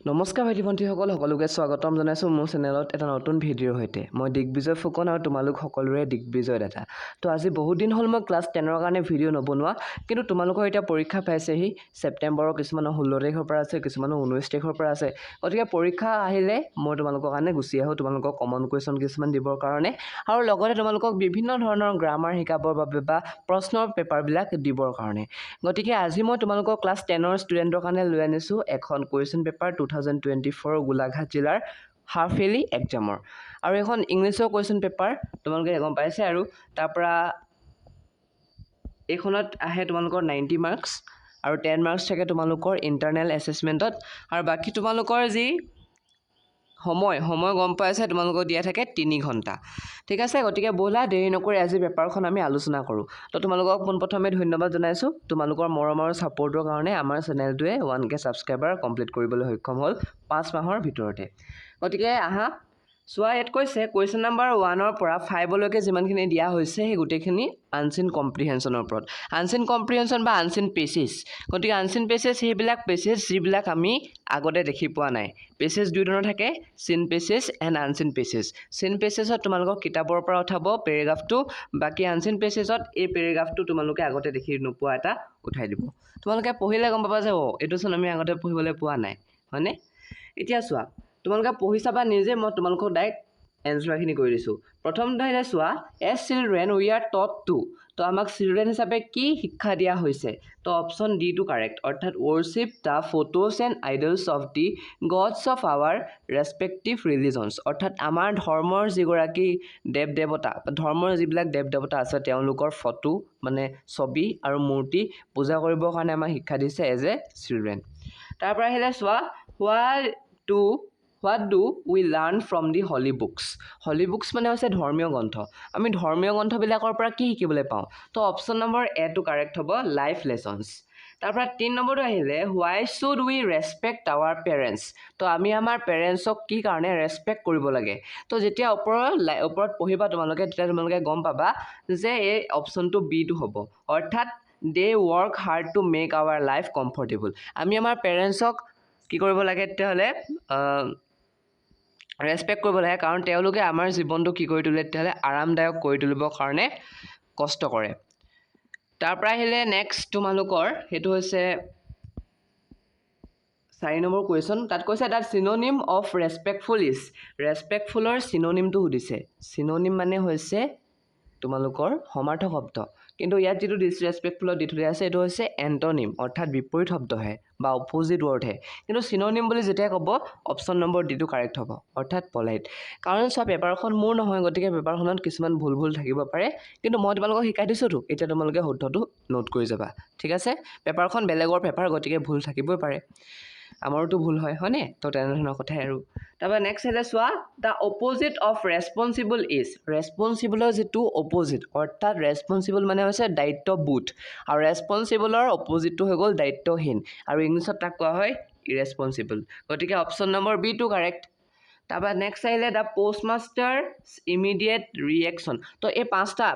নমস্কাৰ ভাইটি ভণ্টিসকল, সকলোকে স্বাগতম জনাইছোঁ মোৰ চেনেলত এটা নতুন ভিডিঅ'ৰ সৈতে। মই দিগ্বিজয় ফুকন আৰু তোমালোক সকলোৰে দিগ্বিজয় দাদা। তো আজি বহুত দিন হ'ল মই ক্লাছ 10ৰ কাৰণে ভিডিঅ' নবনোৱা, কিন্তু তোমালোকৰ এতিয়া পৰীক্ষা পাইছেহি। ছেপ্টেম্বৰৰ কিছুমানৰ 16 তাৰিখৰ পৰা আছে, কিছুমানৰ 19 তাৰিখৰ পৰা আছে। গতিকে পৰীক্ষা আহিলে মই তোমালোকৰ কাৰণে গুচি আহোঁ, তোমালোকক কমন কুৱেশ্যন কিছুমান দিবৰ কাৰণে, আৰু লগতে তোমালোকক বিভিন্ন ধৰণৰ গ্ৰামাৰ শিকাবৰ বাবে বা প্ৰশ্নৰ পেপাৰবিলাক দিবৰ কাৰণে। গতিকে আজি মই তোমালোকৰ ক্লাছ 10ৰ ষ্টুডেণ্টৰ কাৰণে লৈ আনিছোঁ এখন কুৱেশ্যন পেপাৰ 2024 গোলাঘাট জিলাৰ হাফ ইয়াৰলি এক্সামৰ, আৰু এখন ইংলিছৰ কুৱেশ্যন পেপাৰ তোমালোকে গম পাইছে। আৰু তাৰপৰা এইখনত আহে তোমালোকৰ 90 মাৰ্কছ আৰু 10 মাৰ্কছ থাকে তোমালোকৰ ইণ্টাৰনেল এছেছমেণ্টত, আৰু বাকী তোমালোকৰ যি সময় গম পাইছে তোমালোকক দিয়া থাকে 3 ঘণ্টা। ঠিক আছে, গতিকে ব'লা দেৰি নকৰি আজি পেপাৰখন আমি আলোচনা কৰোঁ। তো তোমালোকক পোনপ্ৰথমে ধন্যবাদ জনাইছোঁ তোমালোকৰ মৰম আৰু ছাপোৰ্টৰ কাৰণে। আমাৰ চেনেলটোৱে 1K ছাবস্ক্ৰাইবাৰ কমপ্লিট কৰিবলৈ সক্ষম হ'ল 5 মাহৰ ভিতৰতে। গতিকে আহা চোৱা, ইয়াত কৈছে কুৱেশ্যন নাম্বাৰ 1ৰ পৰা 5লৈকে যিমানখিনি দিয়া হৈছে সেই গোটেইখিনি আনচিন কম্প্ৰিহেনশ্যনৰ ওপৰত। আনচিন কম্প্ৰিহেনশ্যন বা আনচিন পেচেজ। গতিকে আনচিন পেচেজ সেইবিলাক পেচেজ যিবিলাক আমি আগতে দেখি পোৱা নাই। পেচেজ দুই ধৰণৰ থাকে, চিন পেচেজ এণ্ড আনচিন পেচেজ। চিন পেচেজত তোমালোকক কিতাপৰ পৰা উঠাব পেৰেগ্ৰাফটো, বাকী আনচিন পেচেজত এই পেৰেগ্ৰাফটো তোমালোকে আগতে দেখি নোপোৱা এটা উঠাই দিব। তোমালোকে পঢ়িলে গম পাবা যে এইটোচোন আমি আগতে পঢ়িবলৈ পোৱা নাই, হয়নে? এতিয়া চোৱা, তোমালোকে পঢ়ি চাবা নিজে, মই তোমালোকক ডাইৰেক্ট এনচাৰখিনি কৰি দিছোঁ। প্ৰথম ধৰণে চোৱা, as children we are taught to. তো আমাক চিলড্ৰেন হিচাপে কি শিক্ষা দিয়া হৈছে? তো অপশ্যন ডিটো কাৰেক্ট, অৰ্থাৎ worship the photos and idols of the gods of our respective religions. অৰ্থাৎ আমাৰ ধৰ্মৰ যিগৰাকী দেৱ দেৱতা, ধৰ্মৰ যিবিলাক দেৱ দেৱতা আছে তেওঁলোকৰ ফটো মানে ছবি আৰু মূৰ্তি পূজা কৰিবৰ কাৰণে আমাক শিক্ষা দিছে এজ এ চিলড্ৰেন। তাৰপৰা আহিলে চোৱা, what do we learn from the holy books. Holy books মানে হৈছে ধৰ্মীয় গ্ৰন্থ। আমি ধৰ্মীয় গ্ৰন্থবিলাকৰ পৰা কি শিকিবলৈ পাওঁ? তো অপশ্যন নম্বৰ এটো কাৰেক্ট হ'ব, লাইফ লেচনছ। তাৰপৰা 3 নম্বৰটো আহিলে, why should we respect our parents. তো আমি আমাৰ পেৰেণ্টছক কি কাৰণে ৰেচপেক্ট কৰিব লাগে? তো যেতিয়া ওপৰত পঢ়িবা তোমালোকে, তেতিয়া তোমালোকে গম পাবা যে এই অপশ্যনটো বিটো হ'ব, অৰ্থাৎ they work hard to make our life comfortable. আমি আমাৰ পেৰেণ্টছক কি কৰিব লাগে তেতিয়াহ'লে? ৰেচপেক্ট কৰিব লাগে, কাৰণ তেওঁলোকে আমাৰ জীৱনটো কি কৰি তোলে তেতিয়াহ'লে আৰামদায়ক কৰি তুলিবৰ কাৰণে কষ্ট কৰে। তাৰপৰা আহিলে নেক্সট তোমালোকৰ সেইটো হৈছে 4 নম্বৰ কুৱেশ্যন। তাত কৈছে দ্য চিননিম অফ ৰেচপেক্টফুল ইজ। ৰেচপেক্টফুলৰ চিননিমটো সুধিছে। চিননিম মানে হৈছে তোমালোকৰ সমাৰ্থক শব্দ, কিন্তু ইয়াত যিটো ডিছৰেচপেক্টফুলত দি থৈ দিয়া আছে এইটো হৈছে এণ্টনিম, অৰ্থাৎ বিপৰীত শব্দহে বা অপজিট ৱৰ্ডহে। কিন্তু চিননিম বুলি যেতিয়া ক'ব অপশ্যন নম্বৰ ডিটো কাৰেক্ট হ'ব, অৰ্থাৎ পলাইট। কাৰণ চোৱা, পেপাৰখন মোৰ নহয়, গতিকে পেপাৰখনত কিছুমান ভুল থাকিব পাৰে, কিন্তু মই তোমালোকক শিকাই দিছোঁতো, এতিয়া তোমালোকে শুদ্ধটো নোট কৰি যাবা। ঠিক আছে, পেপাৰখন বেলেগৰ পেপাৰ, গতিকে ভুল থাকিবই পাৰে, আমাৰোতো ভুল হয়নে? তো তেনেধৰণৰ কথাই আৰু। তাৰপৰা নেক্সট আহিলে চোৱা, the opposite of responsible is. ৰেচপনচিবলৰ যিটো অপজিট, অৰ্থাৎ ৰেচপনচিবল মানে হৈছে দায়িত্ববোধ, আৰু ৰেচপনচিবলৰ অপজিটটো হৈ গ'ল দায়িত্বহীন, আৰু ইংলিছত তাক কোৱা হয় ইৰেচপনচিবল। গতিকে অপশ্যন নম্বৰ বিটো কাৰেক্ট। তাৰপৰা নেক্সট আহিলে দ্য পষ্টমাষ্টাৰ ইমিডিয়েট ৰিয়েকশ্যন। তো এই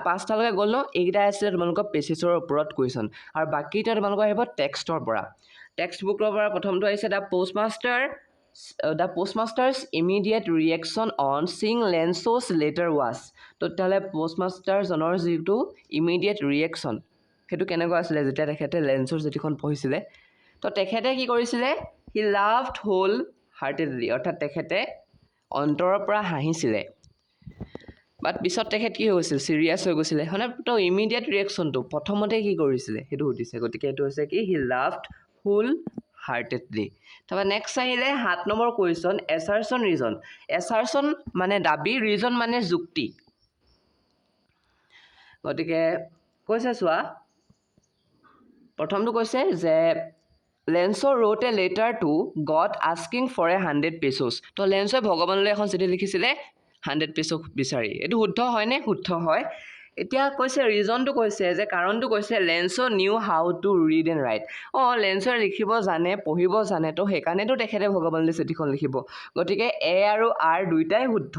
পাঁচটালৈকে গ'ল ন, এইকেইটা আছিলে তোমালোকৰ পেচেজৰ ওপৰত কুৱেশ্যন, আৰু বাকীটা তোমালোকৰ আহিব টেক্সটৰ পৰা। টেক্সট বুকৰ পৰা প্ৰথমটো আহিছে দ্য পষ্টমাষ্টাৰ্ছ ইমিডিয়েট ৰিয়েকশ্যন অন চিং লেঞ্চ'ছ লেটাৰ ৱাছ। তো তেতিয়াহ'লে পষ্টমাষ্টাৰজনৰ যিটো ইমিডিয়েট ৰিয়েকশ্যন সেইটো কেনেকুৱা আছিলে যেতিয়া তেখেতে লেঞ্চৰ চিঠিখন পঢ়িছিলে? তো তেখেতে কি কৰিছিলে? হি লাভড হোল হাৰ্টেডলি, অৰ্থাৎ তেখেতে অন্তৰৰ পৰা হাঁহিছিলে, বাট পিছত তেখেত কি হৈ গৈছিল? চিৰিয়াছ হৈ গৈছিলে, হয়নে? তো ইমিডিয়েট ৰিয়েকশ্যনটো প্ৰথমতে কি কৰিছিলে সেইটো সুধিছে, গতিকে এইটো হৈছে কি? He loved whole heartedly. তাৰপৰা নেক্সট আহিলে 7 number question, assertion reason. Assertion মানে দাবী, ৰিজন মানে যুক্তি। গতিকে কৈছে চোৱা, প্ৰথমটো কৈছে যে লেঞ্চৰ wrote a letter to God asking for 100 pesos। তো লেঞ্চই ভগৱানলৈ এখন চিঠি লিখিছিলে 100 peso বিচাৰি। এইটো শুদ্ধ হয়নে? শুদ্ধ হয়। এতিয়া কৈছে ৰিজনটো কৈছে যে কাৰণটো কৈছে Lencho knew how to read and write. লেঞ্চই লিখিব জানে, পঢ়িব জানে, তো সেইকাৰণেতো তেখেতে ভগৱানলৈ চিঠিখন লিখিব। গতিকে এ আৰু আৰ দুইটাই শুদ্ধ,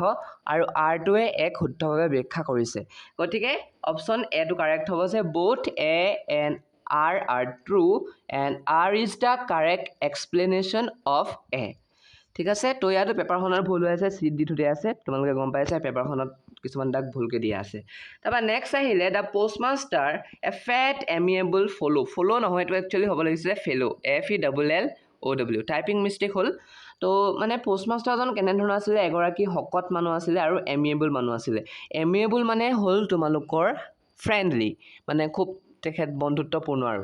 আৰু আৰটোৱে এক শুদ্ধভাৱে ব্যাখ্যা কৰিছে। গতিকে অপশ্যন এটো কাৰেক্ট হ'ব যে both A and R are true and R is the correct explanation of A. ঠিক আছে তো ইয়াতো পেপাৰখনৰ ভুল হৈ আছে চিট দি থৈ আছে তোমালোকে গম পাইছা পেপাৰখনত কিছুমান দাগ ভুলকে দিয়া আছে তাৰপৰা নেক্সট আহিলে the postmaster a fat amiable fellow' নহয় এইটো একচুৱেলি হ'ব লাগিছিলে ফেল' FELLOW টাইপিং মিষ্টেক হ'ল তো মানে পোষ্টমাষ্টাৰজন কেনেধৰণৰ আছিলে এগৰাকী শকত মানুহ আছিলে আৰু এমিয়েবল মানুহ আছিলে এমিয়েবল মানে হ'ল তোমালোকৰ ফ্ৰেণ্ডলি মানে খুব তেখেত বন্ধুত্বপূৰ্ণ আৰু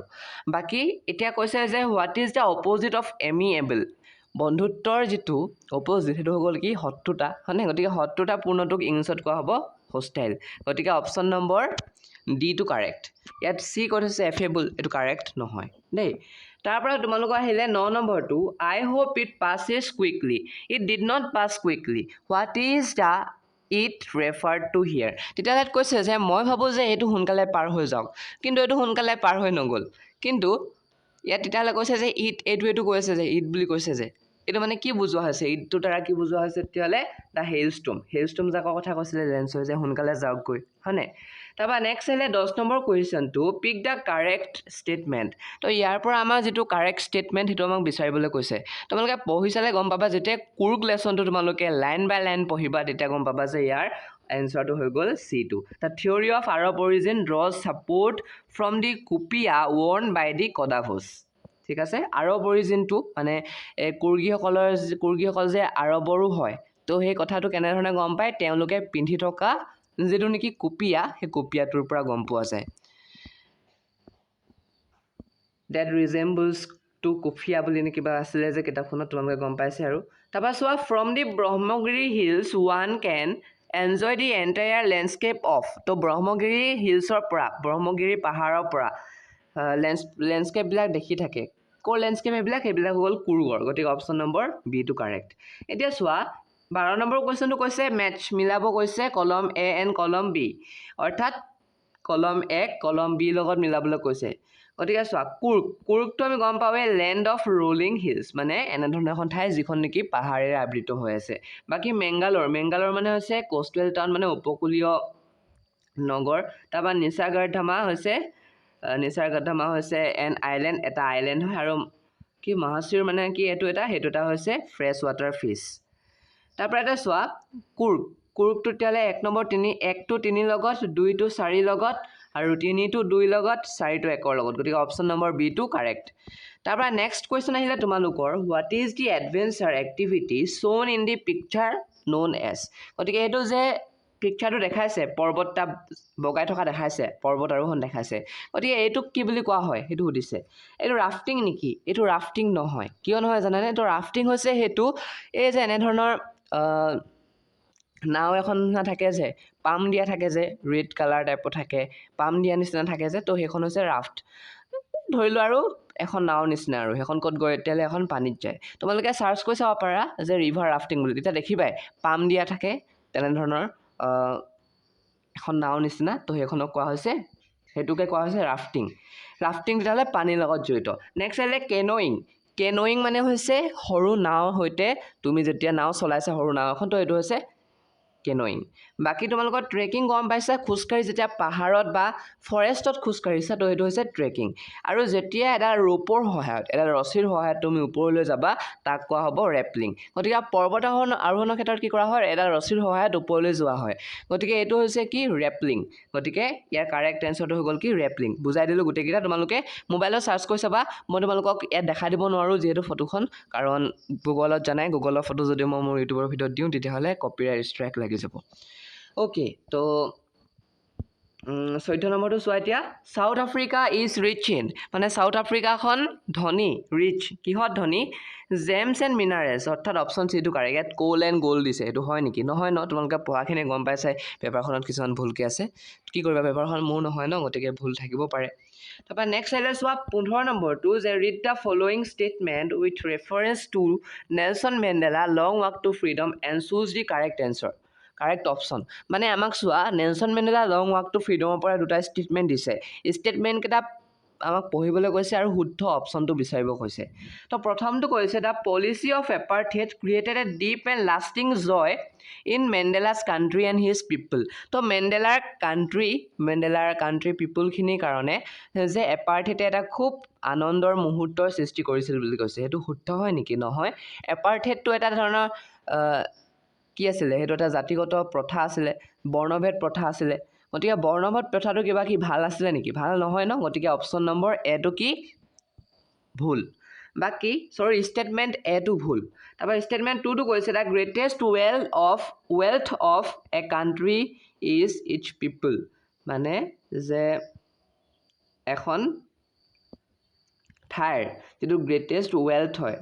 বাকী এতিয়া কৈছে যে what is the opposite of amiable বন্ধুত্বৰ যিটো অপ'জিট সেইটো হৈ গ'ল কি শত্ৰুতা হয়নে গতিকে শত্ৰুতাপূৰ্ণটোক ইংলিছত কোৱা হ'ব হোষ্টাইল গতিকে অপশ্যন নম্বৰ ডিটো কাৰেক্ট ইয়াত চি ক'ত হৈছে এফেবল এইটো কাৰেক্ট নহয় দেই তাৰপৰা তোমালোকৰ আহিলে 9 নম্বৰটো I hope it passes quickly it did not pass quickly what is the it referred to here তেতিয়াহ'লে ইয়াত কৈছে যে মই ভাবোঁ যে এইটো সোনকালে পাৰ হৈ যাওক কিন্তু এইটো সোনকালে পাৰ হৈ নগ'ল কিন্তু ইয়াত তেতিয়াহ'লে কৈছে যে এইটো কৈছে যে ইট বুলি কৈছে যে এইটো মানে কি বুজোৱা হৈছে ইটটোৰ দ্বাৰা কি বুজোৱা হৈছে তেতিয়াহ'লে দ্য হেইলষ্টৰ্ম যাকৰ কথা কৈছিলে লেন্স হৈ যে সোনকালে যাওকগৈ হয়নে তাৰপৰা নেক্সট আহিলে 10 নম্বৰ কুৱেশ্যনটো পিক দ্য কাৰেক্ট ষ্টেটমেণ্ট তো ইয়াৰ পৰা আমাৰ যিটো কাৰেক্ট ষ্টেটমেণ্ট সেইটো আমাক বিচাৰিবলৈ কৈছে তোমালোকে পঢ়ি চালে গম পাবা যেতিয়া কুৰ্গ লেচনটো তোমালোকে লাইন বাই লাইন পঢ়িবা তেতিয়া গম পাবা যে ইয়াৰ এনচাৰটো হৈ গ'ল C2 the theory of Arab origin draws support from the kupya worn by the Kodavas ঠিক আছে আৰব অৰিজিনটো মানে কুৰ্গীসকল যে আৰবৰো হয় তো সেই কথাটো কেনেধৰণে গম পায় তেওঁলোকে পিন্ধি থকা যিটো নেকি কুপিয়া সেই কুপিয়াটোৰ পৰা গম পোৱা যায় ডেট ৰিজেম্বলছ টু কুফিয়া বুলি নে কিবা আছিলে যে কিতাপখনত তোমালোকে গম পাইছে আৰু তাৰপৰা চোৱা from the Brahmagiri hills one can enjoy the entire landscape of তো ব্ৰহ্মগিৰি হিলছৰ পৰা ব্ৰহ্মগিৰি পাহাৰৰ পৰা লেণ্ডস্কেপবিলাক দেখি থাকে ক'ৰ লেণ্ডস্কেপ সেইবিলাক হ'ল কুৰ্গৰ গতিকে অপশ্যন নম্বৰ বিটো কাৰেক্ট এতিয়া চোৱা 12 নম্বৰ কুৱেশ্যনটো কৈছে মেটচ মিলাব কৈছে কলম এ এণ্ড কলম বি অৰ্থাৎ কলম এ কলম বি লগত মিলাবলৈ কৈছে গতিকে চোৱা কুৰ্গটো আমি গম পাওঁৱে লেণ্ড অফ ৰোলিং হিলছ মানে এনেধৰণৰ এখন ঠাই যিখন নেকি পাহাৰেৰে আবৃত হৈ আছে বাকী মেংগালোৰ মানে হৈছে কোষ্টেল টাউন মানে উপকূলীয় নগৰ তাৰপৰা নিচাৰগড়ধামা হৈছে এন আইলেণ্ড এটা আইলেণ্ড হয় আৰু কি মহাচিৰ মানে কি সেইটো এটা হৈছে ফ্ৰেছ ৱাটাৰ ফিছ তাৰপৰা এটা চোৱা কুৰ্গটো তেতিয়াহ'লে 1 নম্বৰ 1 to 3 লগত 2 to 4 লগত আৰু 3 to 2 লগত 4 to 1 লগত গতিকে অপশ্যন নম্বৰ বিটো কাৰেক্ট তাৰপৰা নেক্সট কুৱেশ্যন আহিলে তোমালোকৰ what is the adventure activity shown in the picture known as গতিকে এইটো যে পিকচাৰটো দেখাইছে পৰ্বতটা বগাই থকা দেখাইছে পৰ্বত আৰোহণ দেখাইছে গতিকে এইটোক কি বুলি কোৱা হয় সেইটো সুধিছে এইটো ৰাফটিং নেকি এইটো ৰাফটিং নহয় কিয় নহয় জানানে এইটো ৰাফটিং হৈছে সেইটো এই যে এনেধৰণৰ নাও এখন নিচিনা থাকে যে পাম দিয়া থাকে যে ৰেড কালাৰ টাইপৰ থাকে পাম দিয়া নিচিনা থাকে যে তো সেইখন হৈছে ৰাফ্ট ধৰি লোৱা আৰু এখন নাওৰ নিচিনা আৰু সেইখন ক'ত গৈ তেতিয়াহ'লে এখন পানীত যায় তোমালোকে চাৰ্চ কৰি চাব পাৰা যে ৰিভাৰ ৰাফটিং বুলি তেতিয়া দেখিবাই পাম দিয়া থাকে তেনেধৰণৰ এখন নাওৰ নিচিনা তো সেইখনক কোৱা হৈছে সেইটোকে কোৱা হৈছে ৰাফটিং তেতিয়াহ'লে পানীৰ লগত জড়িত নেক্সট আহিলে কেন'য়িং মানে হৈছে সৰু নাওৰ সৈতে তুমি যেতিয়া নাও চলাইছা সৰু নাও এখন তো এইটো হৈছে কেন'য়িং বাকী তোমালোকৰ ট্ৰেকিং গম পাইছা খোজকাঢ়ি যেতিয়া পাহাৰত বা ফৰেষ্টত খোজকাঢ়িছা তো সেইটো হৈছে ট্ৰেকিং আৰু যেতিয়া এটা ৰোপৰ সহায়ত এটা ৰছীৰ সহায়ত তুমি ওপৰলৈ যাবা তাক কোৱা হ'ব ৰেপলিং গতিকে পৰ্বত আৰোহণৰ ক্ষেত্ৰত কি কৰা হয় এটা ৰছীৰ সহায়ত ওপৰলৈ যোৱা হয় গতিকে এইটো হৈছে কি ৰেপলিং গতিকে ইয়াৰ কাৰেক্ট এনচাৰটো হৈ গ'ল কি ৰেপলিং বুজাই দিলোঁ গোটেইকেইটা তোমালোকে মোবাইলত চাৰ্চ কৰি চাবা মই তোমালোকক ইয়াত দেখাই দিব নোৱাৰোঁ যিহেতু ফটোখন কাৰণ গুগলত জানাই গুগলৰ ফটো যদি মই মোৰ ইউটিউবৰ ভিডিঅ'ত দিওঁ তেতিয়াহ'লে কপিৰাইট ষ্ট্ৰাইক লাগি যাব অ'কে তো 14 নম্বৰটো চোৱা এতিয়া South Africa is rich in মানে চাউথ আফ্ৰিকাখন ধনী ৰিচ কিহত ধনী জেমছ এণ্ড মিনাৰেলছ অৰ্থাৎ অপশ্যন চিটো কাৰেক্ট ইয়াত কোল এণ্ড গ'ল্ড দিছে এইটো হয় নেকি নহয় ন তোমালোকে পঢ়াখিনি গম পাইছাই পেপাৰখনত কিছুমান ভুলকৈ আছে কি কৰিবা পেপাৰখন মোৰ নহয় ন গতিকে ভুল থাকিব পাৰে তাৰপৰা নেক্সট আহিলে চোৱা 15 নম্বৰটো যে read the following statement with reference to Nelson Mandela long walk to freedom and choose the correct answer correct option মানে আমাক চোৱা Nelson Mandela long walk to ফ্ৰীডমৰ পৰা দুটা ষ্টেটমেণ্ট দিছে ষ্টেটমেণ্টকেইটা আমাক পঢ়িবলৈ কৈছে আৰু শুদ্ধ অপশ্যনটো বিচাৰিব কৈছে তো প্ৰথমটো কৈছে the policy of apartheid created a deep and lasting জয় in Mandela's country and his people তো মেণ্ডেলাৰ কাণ্ট্ৰি পিপলখিনিৰ কাৰণে যে এপাৰ্থেইডে এটা খুব আনন্দৰ মুহূৰ্তৰ সৃষ্টি কৰিছিল বুলি কৈছে সেইটো শুদ্ধ হয় নেকি নহয় এপাৰ্থেইডটো এটা ধৰণৰ কি আছিলে সেইটো এটা জাতিগত প্ৰথা আছিলে বৰ্ণভেদ প্ৰথা আছিলে গতিকে বৰ্ণভেদ প্ৰথাটো কিবা কি ভাল আছিলে নেকি ভাল নহয় ন গতিকে অপশ্যন নম্বৰ এটো কি ভুল বাকি সৰি ষ্টেটমেণ্ট এটো ভুল তাৰপৰা ষ্টেটমেণ্ট টুটো কৈছে the greatest wealth of a country is its people মানে যে এখন ঠাইৰ যিটো গ্ৰেটেষ্ট ৱেলথ হয়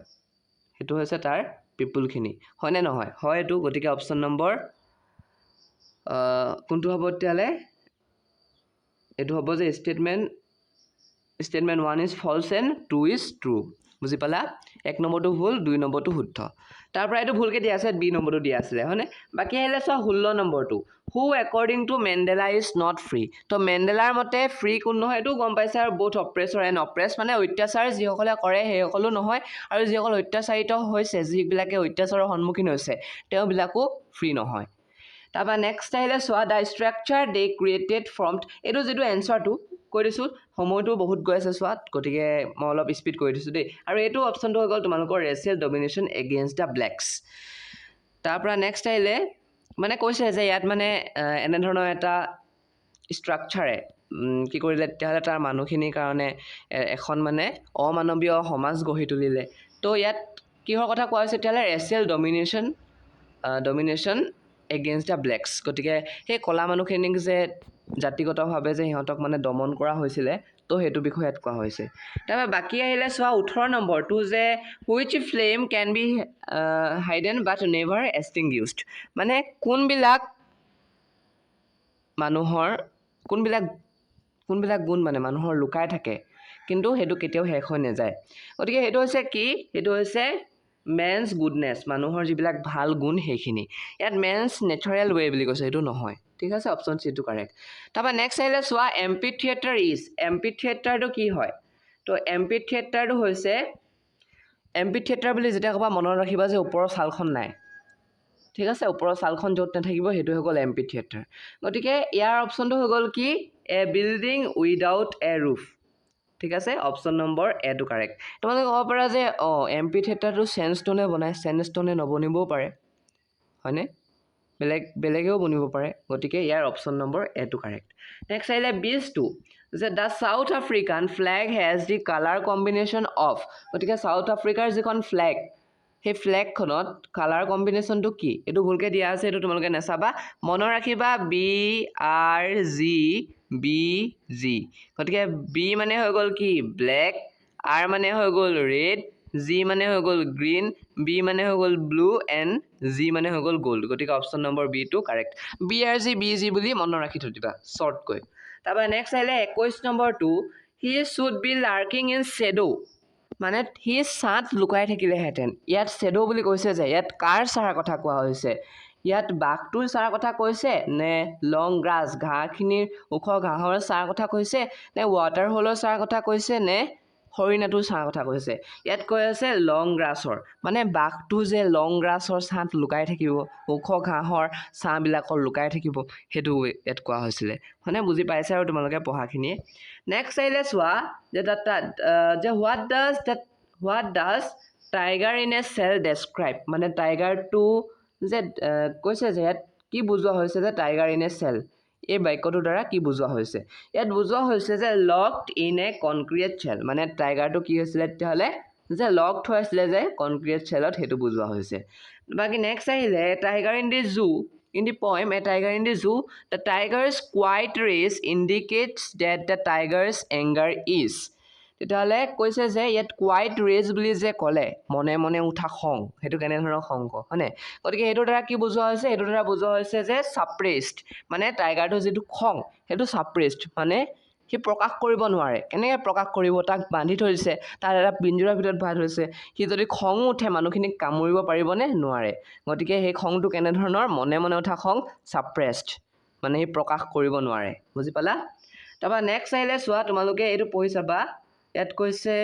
সেইটো হৈছে তাৰ পিপলখিনি হয়নে নহয় হয় এইটো গতিকে অপশ্যন নম্বৰ কোনটো হ'ব তেতিয়াহ'লে এইটো হ'ব যে statement 1 is false and 2 is true বুজি পালা 1 নম্বৰটো ভুল 2 নম্বৰটো শুদ্ধ তাৰ পৰা এইটো ভুলকৈ দিয়া আছে বি নম্বৰটো দিয়া আছিলে হয়নে বাকী আহিলে চোৱা 16 নম্বৰটো who according to Mandela is not free তো মেণ্ডেলাৰ মতে ফ্ৰী কোন নহয় এইটো গম পাইছে আৰু বোথ অপ্ৰেছৰ এণ্ড অপ্ৰেছ মানে অত্যাচাৰ যিসকলে কৰে সেইসকলো নহয় আৰু যিসকল অত্যাচাৰিত হৈছে যিবিলাকে অত্যাচাৰৰ সন্মুখীন হৈছে তেওঁবিলাকো ফ্ৰী নহয় তাৰপৰা নেক্সট আহিলে চোৱা the structure they created from এইটো যিটো এনচাৰটো কৈ দিছোঁ সময়টো বহুত গৈ আছে চোৱাত গতিকে মই অলপ স্পীড কৰি দিছোঁ দেই আৰু এইটো অপশ্যনটো হৈ গ'ল তোমালোকৰ ৰেচিয়েল ডমিনেশ্যন এগেইনষ্ট দ্য ব্লেকছ তাৰপৰা নেক্সট আহিলে মানে কৈছে যে ইয়াত মানে এনেধৰণৰ এটা ষ্ট্ৰাকচাৰে কি কৰিলে তেতিয়াহ'লে তাৰ মানুহখিনিৰ কাৰণে এখন মানে অমানৱীয় সমাজ গঢ়ি তুলিলে তো ইয়াত কিহৰ কথা কোৱা হৈছে তেতিয়াহ'লে ৰেচিয়েল ডমিনেশ্যন এগেইনষ্ট দ্য ব্লেকছ গতিকে সেই ক'লা মানুহখিনিক যে জাতিগতভাৱে যে সিহঁতক মানে দমন কৰা হৈছিলে তো সেইটো বিষয়ে ইয়াত কোৱা হৈছে তাৰপৰা বাকী আহিলে চোৱা 18 নম্বৰটো যে which flame can be hidden but never extinguished মানে কোনবিলাক গুণ মানে মানুহৰ লুকাই থাকে কিন্তু সেইটো কেতিয়াও শেষ হৈ নাযায় গতিকে সেইটো হৈছে কি সেইটো হৈছে মেন্স গুডনেছ মানুহৰ যিবিলাক ভাল গুণ সেইখিনি ইয়াত মেন্স নেচাৰেল ৱে বুলি কৈছে সেইটো নহয় ঠিক আছে অপশ্যন চিটো কাৰেক্ট তাৰপৰা নেক্সট আহিলে চোৱা এম্পি থিয়েটাৰটো কি হয় তো এম্পি থিয়েটাৰটো হৈছে এম্পি থিয়েটাৰ বুলি যেতিয়া ক'বা মনত ৰাখিবা যে ওপৰৰ ছালখন নাই ঠিক আছে ওপৰৰ ছালখন য'ত নাথাকিব সেইটো হৈ গ'ল এম্পি থিয়েটাৰ গতিকে ইয়াৰ অপশ্যনটো হৈ গ'ল কি এ বিল্ডিং উইদাউট এ ৰুফ ঠিক আছে অপশ্যন নম্বৰ এটো কাৰেক্ট তোমালোকে ক'ব পাৰা যে এম্পি থিয়েটাৰটো চেণ্ডষ্টোনে বনায় চেণ্ডষ্টোনে নবনিবও পাৰে হয়নে বেলেগেও বনিব পাৰে গতিকে ইয়াৰ অপশ্যন নম্বৰ এটো কাৰেক্ট নেক্সট আহিলে 22 যে the south African flag has the colour combination of গতিকে চাউথ আফ্ৰিকাৰ যিখন ফ্লেগ সেই ফ্লেগখনত কালাৰ কম্বিনেশ্যনটো কি এইটো ভুলকৈ দিয়া আছে এইটো তোমালোকে নাচাবা মনত ৰাখিবা BRGBG গতিকে বি মানে হৈ গ'ল কি ব্লেক আৰ মানে হৈ গ'ল ৰেড জি মানে হৈ গ'ল গ্ৰীণ বি মানে হৈ গ'ল ব্লু এণ্ড জি মানে হৈ গ'ল গ'ল্ড গতিকে অপশ্যন নম্বৰ বিটো কাৰেক্ট BRGBG বুলি মনত ৰাখি থৈ দিবা শ্বৰ্টকৈ তাৰপৰা নেক্সট আহিলে 21 নম্বৰটো he should be lurking in shadow মানে সি ছাঁত লুকাই থাকিলেহেঁতেন ইয়াত শ্বেডো বুলি কৈছে যে ইয়াত কাৰ চাৰ কথা কোৱা হৈছে ইয়াত বাঘটোৰ চাৰ কথা কৈছে নে লং গ্ৰাছ ঘাঁহখিনিৰ ওখ ঘাঁহৰ চাৰ কথা কৈছে নে ৱাটাৰ হ'লৰ চাৰ কথা কৈছে নে হৰিণাটোৰ চাৰ কথা কৈছে ইয়াত কৈ আছে লং গ্ৰাছৰ মানে বাঘটো যে লং গ্ৰাছৰ ছাঁত লুকাই থাকিব ওখ ঘাঁহৰ ছাঁবিলাকৰ লুকাই থাকিব সেইটো ইয়াত কোৱা হৈছিলে মানে বুজি পাইছে আৰু তোমালোকে পঢ়াখিনিয়ে নেক্সট আহিলে চোৱা যে what does tiger in a cell describe মানে টাইগাৰটো যে কৈছে যে ইয়াত কি বুজোৱা হৈছে যে টাইগাৰ ইন এ চেল এই বাক্যটোৰ দ্বাৰা কি বুজোৱা হৈছে ইয়াত বুজোৱা হৈছে যে locked in a concrete cell মানে টাইগাৰটো কি হৈছিলে তেতিয়াহ'লে যে লকড হৈ আছিলে যে কনক্ৰিট চেলত সেইটো বুজোৱা হৈছে বাকী নেক্সট আহিলে tiger in the zoo in the poem a tiger in the zoo the tiger's quiet rage indicates that the tiger's anger is তেতিয়াহ'লে কৈছে যে ইয়াত কোৱাইট ৰেজ বুলি যে ক'লে মনে মনে উঠা খং সেইটো কেনেধৰণৰ খং হয়নে গতিকে সেইটোৰ দ্বাৰা কি বুজোৱা হৈছে সেইটোৰ দ্বাৰা বুজোৱা হৈছে যে ছাপ্ৰেছড মানে টাইগাৰটো যিটো খং সেইটো ছাপ্ৰেছড মানে সি প্ৰকাশ কৰিব নোৱাৰে কেনেকৈ প্ৰকাশ কৰিব তাক বান্ধি থৈছে তাত এটা পিঞ্জৰাৰ ভিতৰত ভৰাই থৈছে সি যদি খঙো উঠে মানুহখিনিক কামুৰিব পাৰিবনে নোৱাৰে গতিকে সেই খংটো কেনেধৰণৰ মনে মনে উঠা খং ছাপ্ৰেছড মানে সি প্ৰকাশ কৰিব নোৱাৰে বুজি পালা তাৰপৰা নেক্সট আহিলে চোৱা তোমালোকে এইটো পঢ়ি চাবা ইয়াত কৈছে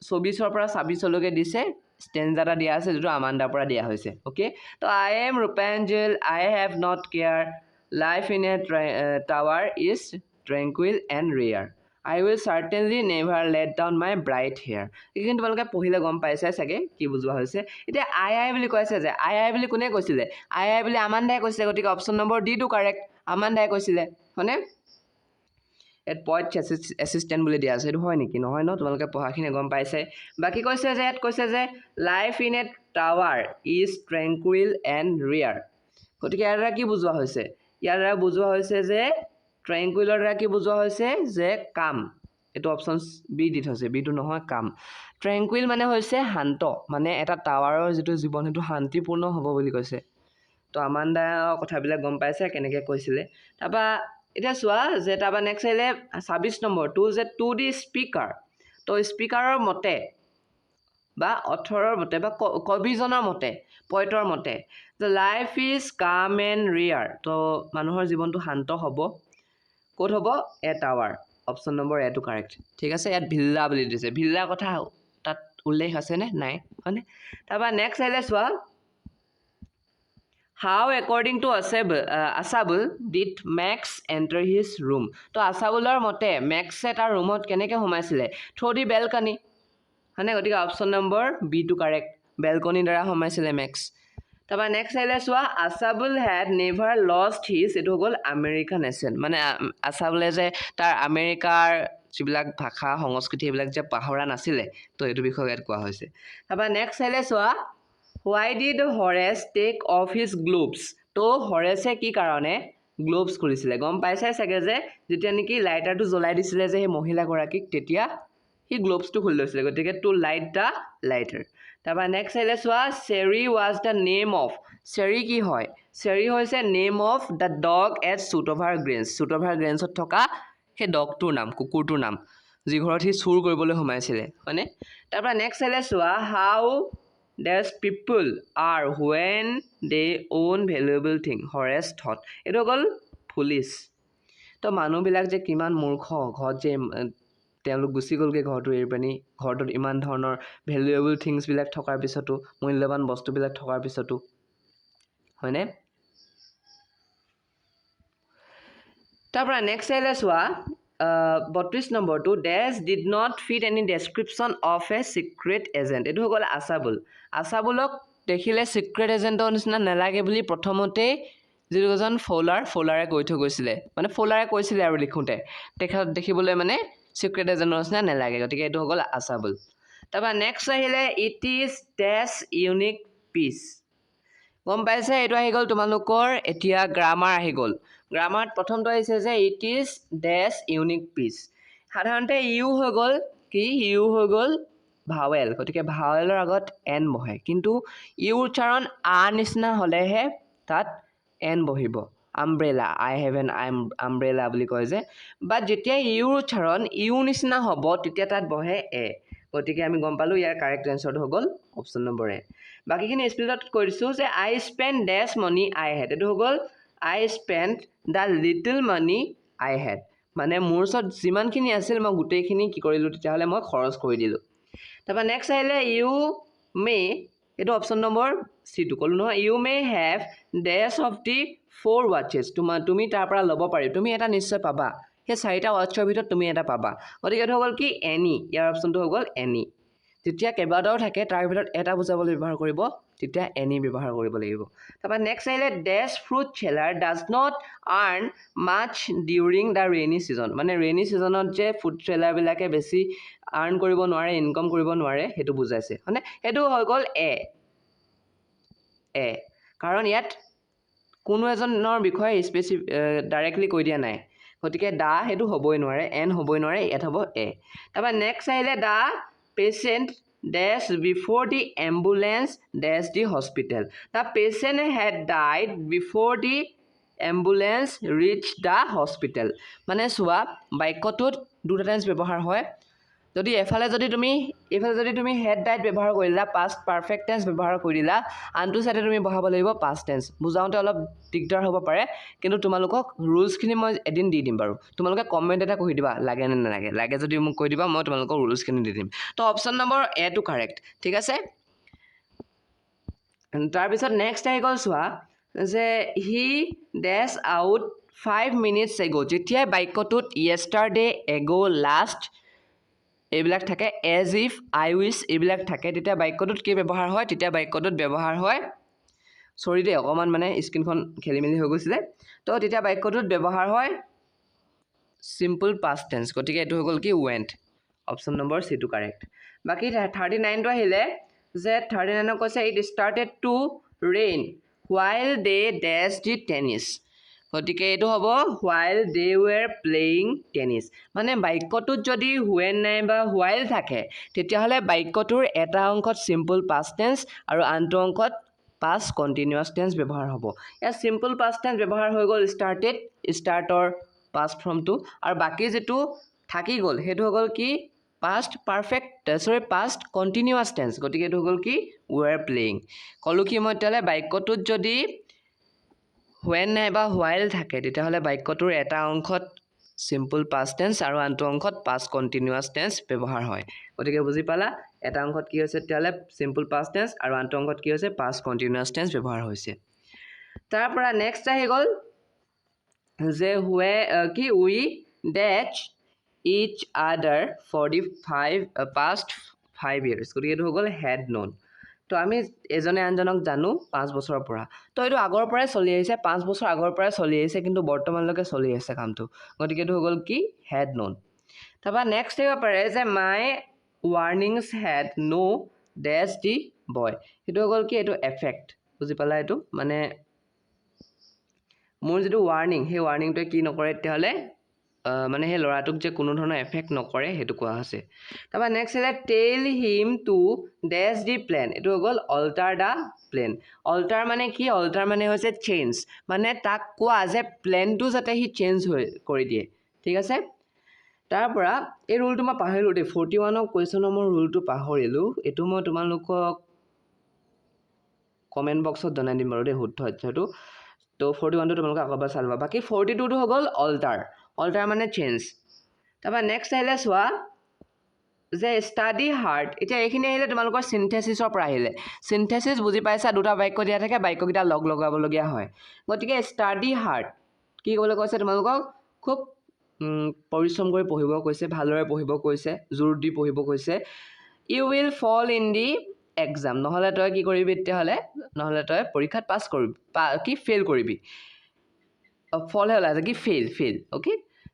24 পৰা 26 দিছে ষ্টেঞ্জা এটা দিয়া আছে যিটো আমাণ্ডাৰ পৰা দিয়া হৈছে অ'কে তো I am Rupanjal I have not care life in a tower is tranquil and rare I will certainly never let down my bright hair এইখিনি তোমালোকে পঢ়িলে গম পাইছাই চাগে কি বুজোৱা হৈছে এতিয়া আই বুলি কৈছে যে আই বুলি কোনে কৈছিলে আই বুলি আমাণ্ডাই কৈছিলে গতিকে অপশ্যন নম্বৰ ডি টো কাৰেক্ট আমাণ্ডাই কৈছিলে হয়নে এট পইণ্ট এছিষ্টেণ্ট বুলি দিয়া আছে এইটো হয় নেকি নহয় ন তোমালোকে পঢ়াখিনি গম পাইছে বাকী কৈছে যে ইয়াত কৈছে যে life in a tower is tranquil and rare গতিকে ইয়াৰ দ্বাৰা কি বুজোৱা হৈছে ইয়াৰ দ্বাৰা বুজোৱা হৈছে যে ট্ৰেংকুইলৰ দ্বাৰা কি বুজোৱা হৈছে যে কাম এইটো অপশ্যন বি দি থৈছে বিটো নহয় কাম ট্ৰেংকুইল মানে হৈছে শান্ত মানে এটা টাৱাৰৰ যিটো জীৱন সেইটো শান্তিপূৰ্ণ হ'ব বুলি কৈছে তো আমাণ্ডাৰ কথাবিলাক গম পাইছে কেনেকৈ কৈছিলে তাৰপৰা এতিয়া চোৱা যে তাৰপৰা নেক্সট আহিলে 26 নম্বৰ টু দি স্পীকাৰ তো স্পীকাৰৰ মতে বা অথৰৰ মতে বা কবিজনৰ মতে পইণ্টৰ মতে যে লাইফ ইজ কাম এণ্ড ৰিয়াৰ তো মানুহৰ জীৱনটো শান্ত হ'ব ক'ত হ'ব এ টাৱাৰ অপশ্যন নম্বৰ এটো কাৰেক্ট ঠিক আছে ইয়াত ভিল্লা বুলি দিছে ভিল্লাৰ কথা তাত উল্লেখ আছেনে নাই হয়নে তাৰপৰা নেক্সট আহিলে চোৱা How according to Asabul did Max enter his room? তো আছাবুলৰ মতে মেক্সে তাৰ ৰুমত কেনেকৈ সোমাইছিলে থ্ৰু দি বেলকনি হয়নে গতিকে অপশ্যন নম্বৰ বি টো কাৰেক্ট বেলকনিৰ দ্বাৰা সোমাইছিলে মেক্স তাৰপৰা নেক্সট আহিলে চোৱা আছাবুল হেড নেভাৰ লষ্ট হিজ এইটো হৈ গ'ল আমেৰিকান এচেণ্ট মানে আছাবুলে যে তাৰ আমেৰিকাৰ যিবিলাক ভাষা সংস্কৃতি এইবিলাক যে পাহৰা নাছিলে তো এইটো বিষয়ে ইয়াত কোৱা হৈছে তাৰপৰা নেক্সট আহিলে চোৱা Why did Horace take off his gloves? তো হৰেছে কি কাৰণে গ্লোভছ খুলিছিলে গম পাইছাই চাগে যে যেতিয়া নেকি লাইটাৰটো জ্বলাই দিছিলে যে সেই মহিলাগৰাকীক তেতিয়া সি গ্লোভছটো খুলি লৈছিলে গতিকে টু লাইট দ্য লাইটাৰ তাৰপৰা নেক্সট আহিলে চোৱা Cherry was the name of Cherry কি হয় চেৰি হৈছে name of the dog at Shootover গ্ৰেঞ্চত থকা সেই ডগটোৰ নাম কুকুৰটোৰ নাম যি ঘৰত সি চুৰ কৰিবলৈ সোমাইছিলে হয়নে তাৰপৰা নেক্সট আহিলে চোৱা হাউ There's people are when they own valuable thing Horace thought এইটো গ'ল পুলিচ তো মানুহবিলাক যে কিমান মূৰ্খ ঘৰত যে তেওঁলোক গুচি গ'লগৈ ঘৰটো এৰি পানি ঘৰটোত ইমান ধৰণৰ ভেলুৱেবল থিংছবিলাক থকাৰ পিছতো মূল্যৱান বস্তুবিলাক থকাৰ পিছতো হয়নে তাৰপৰা নেক্সট আহিলে চোৱা 32 নম্বৰটো this did not fit any description of a secret agent এইটো হৈ গ'ল আছাবুলক দেখিলে ছিক্ৰেট এজেণ্টৰ নিচিনা নালাগে বুলি প্ৰথমতেই যিজন ফৌলাৰে কৈ থৈ গৈছিলে মানে ফৌলাৰে কৈছিলে আৰু লিখোঁতে তেখেত দেখিবলৈ মানে ছিক্ৰেট এজেণ্টৰ নিচিনা নালাগে গতিকে এইটো হৈ গ'ল আছাবুল তাৰপৰা নেক্সট আহিলে it is dash unique piece গম পাইছে এইটো আহি গ'ল তোমালোকৰ এতিয়া গ্ৰামাৰ আহি গ'ল গ্ৰামাৰত প্ৰথমটো আহিছে যে it is dash unique piece সাধাৰণতে ইউ হৈ গ'ল কি ইউ হৈ গ'ল ভাৱেল গতিকে ভাৱেলৰ আগত এন বহে কিন্তু ইউ উচ্চাৰণ আ নিচিনা হ'লেহে তাত এন বহিব umbrella I have N umbrella বুলি কয় যে বা যেতিয়া ইউৰ উচ্চাৰণ ইউ নিচিনা হ'ব তেতিয়া তাত বহে এ গতিকে আমি গম পালোঁ ইয়াৰ কাৰেক্ট এনচাৰটো হৈ গ'ল অপশ্যন নম্বৰ এ বাকীখিনি স্পিডত কৈ দিছোঁ যে আই spend dash money I head এইটো হৈ গ'ল I spend the little money I had মানে মোৰ ওচৰত যিমানখিনি আছিল মই গোটেইখিনি কি কৰিলোঁ তেতিয়াহ'লে মই খৰচ কৰি দিলোঁ তাৰপৰা নেক্সট আহিলে ইউ মে এইটো অপশ্যন নম্বৰ চিটো ক'লোঁ নহয় you may have dash of the 4 ৱাটচেছ তুমি তাৰ পৰা ল'ব পাৰি তুমি এটা নিশ্চয় পাবা সেই 4টা ৱাটচৰ ভিতৰত তুমি এটা পাবা গতিকে এইটো হৈ গ'ল কি এনি ইয়াৰ অপশ্যনটো হৈ গ'ল এনি যেতিয়া কেইবাটাও থাকে তাৰ ভিতৰত এটা বুজাবলৈ ব্যৱহাৰ কৰিব তেতিয়া এনি ব্যৱহাৰ কৰিব লাগিব তাৰপৰা নেক্সট আহিলে this fruit seller does not earn much during the rainy season মানে ৰেইনি ছিজনত যে ফুড চেলাৰবিলাকে বেছি আৰ্ণ কৰিব নোৱাৰে ইনকম কৰিব নোৱাৰে সেইটো বুজাইছে হয়নে সেইটো হৈ গ'ল এ কাৰণ ইয়াত কোনো এজনৰ বিষয়ে ডাইৰেক্টলি কৈ দিয়া নাই গতিকে দা সেইটো হ'বই নোৱাৰে এন হ'বই নোৱাৰে ইয়াত হ'ব এ তাৰপৰা নেক্সট আহিলে the patient dies before the ambulance dies the hospital the patient had died before the ambulance reach the hospital মানে চোৱা বাক্যটোত দুটা টেন্স ব্যৱহাৰ হয় যদি এইফালে যদি তুমি হেড ডাইট ব্যৱহাৰ কৰিলা পাষ্ট পাৰফেক্ট টেন্স ব্যৱহাৰ কৰিলা আনটো চাইডে তুমি বহাব লাগিব পাষ্ট টেন্স বুজাওঁতে অলপ দিগদাৰ হ'ব পাৰে কিন্তু তোমালোকক ৰুলছখিনি মই এদিন দি দিম বাৰু তোমালোকে কমেণ্ট এটা কৈ দিবা লাগে নে নালাগে লাগে যদি মোক কৈ দিবা মই তোমালোকক ৰুলছখিনি দি দিম তো অপশ্যন নম্বৰ এটো কাৰেক্ট ঠিক আছে তাৰপিছত নেক্সট আহি গ'ল চোৱা যে হি ডেছ আউট 5 minutes ago যেতিয়াই বাক্যটোত yesterday ago last এইবিলাক থাকে এজ ইফ আই উইচ এইবিলাক থাকে তেতিয়া বাক্যটোত কি ব্যৱহাৰ হয় তেতিয়া বাক্যটোত ব্যৱহাৰ হয় সৰি দেই অকণমান মানে স্ক্ৰীনখন খেলি মেলি হৈ গৈছিলে তো তেতিয়া বাক্যটোত ব্যৱহাৰ হয় চিম্পল পাষ্ট টেন্স গতিকে এইটো হৈ গ'ল কি ৱেণ্ট অপশ্যন নম্বৰ চিটো কাৰেক্ট বাকী 39টো আহিলে যে 39 কৈছে it started to rain while they dashed the tennis গতিকে এইটো হ'ব while they were playing tennis মানে বাক্যটোত যদি when নাই বা while থাকে তেতিয়াহ'লে বাক্যটোৰ এটা অংশত চিম্পল পাষ্ট টেন্স আৰু আনটো অংশত পাষ্ট কণ্টিনিউৱাছ টেন্স ব্যৱহাৰ হ'ব ইয়াত চিম্পল পাষ্ট টেন্স ব্যৱহাৰ হৈ গ'ল ষ্টাৰ্টেড ষ্টাৰ্টৰ পাষ্ট ফৰ্মটো আৰু বাকী যেটো থাকি গ'ল হেতু হৈ গ'ল কি past perfect past continuous tense গতিকে এইটো হৈ গ'ল কি were playing কলো কি মই তেতিয়াহ'লে বাক্যটোত যদি when নাই বা while থাকে তেতিয়াহ'লে বাক্যটোৰ এটা অংশত চিম্পল পাষ্ট টেন্স আৰু আনটো অংশত পাষ্ট কণ্টিনিউৱাছ টেন্স ব্যৱহাৰ হয় গতিকে বুজি পালা এটা অংশত কি হৈছে তেতিয়াহ'লে চিম্পল পাষ্ট টেন্স আৰু আনটো অংশত কি হৈছে পাষ্ট কণ্টিনিউৱাছ টেন্স ব্যৱহাৰ হৈছে তাৰ পৰা নেক্সট আহি গ'ল যে কি উই ডেচ ইচ আদাৰ ফৰ দি past 5 years গতিকে এইটো হৈ গ'ল হেড নন তো আমি এজনে আনজনক জানো 5 বছৰৰ পৰা তো এইটো আগৰ পৰাই চলি আহিছে 5 বছৰ আগৰ পৰাই চলি আহিছে কিন্তু বৰ্তমানলৈকে চলি আছে কামটো গতিকে এইটো হৈ গ'ল কি হেড নন তাৰপৰা নেক্সট আহিব পাৰে যে মাই ৱাৰ্ণিংছ হেড নো ডেছ দি বয় সেইটো হৈ গ'ল কি এইটো এফেক্ট বুজি পালা এইটো মানে মোৰ যিটো ৱাৰ্ণিং সেই ৱাৰ্ণিংটোৱে কি নকৰে তেতিয়াহ'লে মানে সেই ল'ৰাটোক যে কোনো ধৰণৰ এফেক্ট নকৰে সেইটো কোৱা হৈছে তাৰপৰা নেক্সট আছে টেল him to dash the plan এইটো হৈ গ'ল অল্টাৰ দ্য প্লেন অল্টাৰ মানে কি অল্টাৰ মানে হৈছে চেঞ্জ মানে তাক কোৱা যে প্লেনটো যাতে সি চেঞ্জ কৰি দিয়ে ঠিক আছে তাৰ পৰা এই ৰুলটো মই পাহৰিলোঁ দেই 41 কুৱেশ্যনৰ মই ৰুলটো পাহৰিলোঁ এইটো মই তোমালোকক কমেণ্ট বক্সত জনাই দিম বাৰু দেই শুদ্ধ অধ্যয়টো তো 41টো তোমালোকে আকৌ এবাৰ চাই ল'বা বাকী 42টো হৈ গ'ল অল্টাৰ মানে চেঞ্জ তাৰপৰা নেক্সট আহিলে চোৱা যে ষ্টাডি হাৰ্ড এতিয়া এইখিনি আহিলে তোমালোকৰ চিন্থেচিছৰ পৰা আহিলে চিন্থেচিছ বুজি পাইছা দুটা বাক্য দিয়া থাকে বাক্যকেইটা লগ লগাবলগীয়া হয় গতিকে ষ্টাডি হাৰ্ড কি ক'বলৈ কৈছে তোমালোকক খুব পৰিশ্ৰম কৰি পঢ়িব কৈছে ভালদৰে পঢ়িব কৈছে জোৰ দি পঢ়িব কৈছে you will fall in the exam নহ'লে তই কি কৰিবি তেতিয়াহ'লে নহ'লে তই পৰীক্ষাত পাছ কৰিবি কি ফেইল কৰিবি ফলহে ওলাইছে কি ফেইল অ'কে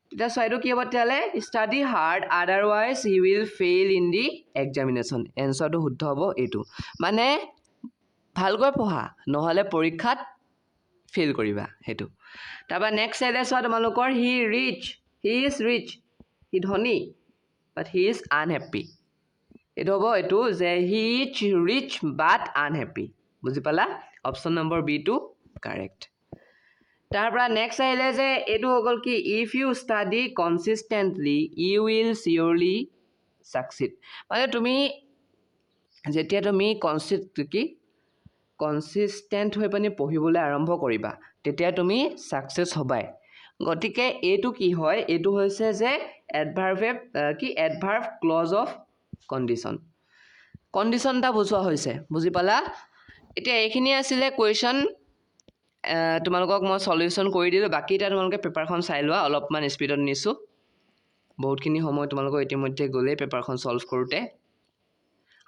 তেতিয়া চোৱাইটো কি হ'ব তেতিয়াহ'লে study hard otherwise he will fail in the examination এনচাৰটো শুদ্ধ হ'ব এইটো মানে ভালকৈ পঢ়া নহ'লে পৰীক্ষাত ফেইল কৰিবা সেইটো তাৰপৰা নেক্সট আহিলে চোৱা তোমালোকৰ হি ইজ ৰিচ হি ধনী বাট হি ইজ আনহেপ্পী এইটো হ'ব এইটো যে হি ইজ ৰিচ বাট আনহেপ্পী বুজি পালা অপশ্যন নম্বৰ বিটো কাৰেক্ট তাৰ পৰা নেক্সট আহিলে যে এইটো হৈ গ'ল কি if you study consistently you will surely succeed মানে তুমি যেতিয়া তুমি কনচিষ্টেণ্ট হৈ পিনি পঢ়িবলৈ আৰম্ভ কৰিবা তেতিয়া তুমি ছাকচেছ হ'বাই গতিকে এইটো কি হয় এইটো হৈছে যে এডভাৰ্ব ক্লজ অফ কণ্ডিশ্যন এটা বুজোৱা হৈছে বুজি পালা এতিয়া এইখিনি আছিলে কুৱেশ্যন তোমালোকক মই সলিউশ্যন কৰি দিলোঁ বাকী এতিয়া তোমালোকে পেপাৰখন চাই লোৱা অলপমান স্পীডত নিছোঁ বহুতখিনি সময় তোমালোকৰ ইতিমধ্যে গ'লেই পেপাৰখন ছল্ভ কৰোঁতে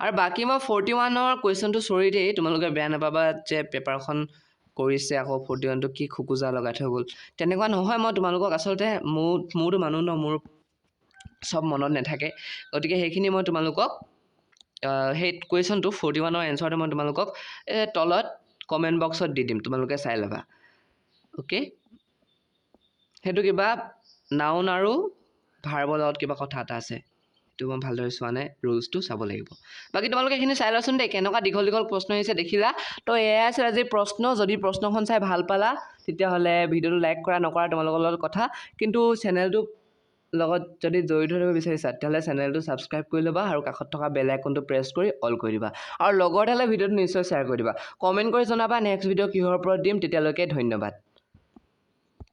আৰু বাকী মই 41ৰ কুৱেশ্যনটো চৰি দেই তোমালোকে বেয়া নাপাবা যে পেপাৰখন কৰিছে আকৌ 41টো কি খোকোজা লগাই থৈ গ'ল তেনেকুৱা নহয় মই তোমালোকক আচলতে মোৰতো মানুহ ন মোৰ চব মনত নাথাকে গতিকে সেইখিনি মই তোমালোকক সেই কুৱেশ্যনটো 41ৰ এনচাৰটো মই তোমালোকক তলত কমেণ্ট বক্সত দি দিম তোমালোকে চাই ল'বা অ'কে সেইটো কিবা নাউন আৰু ভাৰ্বৰ লগত কিবা কথা এটা আছে সেইটো মই ভালদৰে চোৱা নাই ৰুলছটো চাব লাগিব বাকী তোমালোকে এইখিনি চাই লোৱাচোন দেই কেনেকুৱা দীঘল প্ৰশ্ন আহিছে দেখিলা তো এয়াই আছিল আজিৰ প্ৰশ্ন যদি প্ৰশ্নখন চাই ভাল পালা তেতিয়াহ'লে ভিডিঅ'টো লাইক কৰা নকৰা তোমালোকৰ লগত কথা কিন্তু চেনেলটো লগত যদি জড়িত হৈ থাকিব বিচাৰিছা তেতিয়াহ'লে চেনেলটো ছাবস্ক্ৰাইব কৰি ল'বা আৰু কাষত থকা বেল আইকনটো প্ৰেছ কৰি অল কৰি দিবা আৰু লগৰ হ'লে ভিডিঅ'টো নিশ্চয় শ্বেয়াৰ কৰি দিবা কমেণ্ট কৰি জনাবা নেক্সট ভিডিঅ' কিহৰ ওপৰত দিম তেতিয়ালৈকে ধন্যবাদ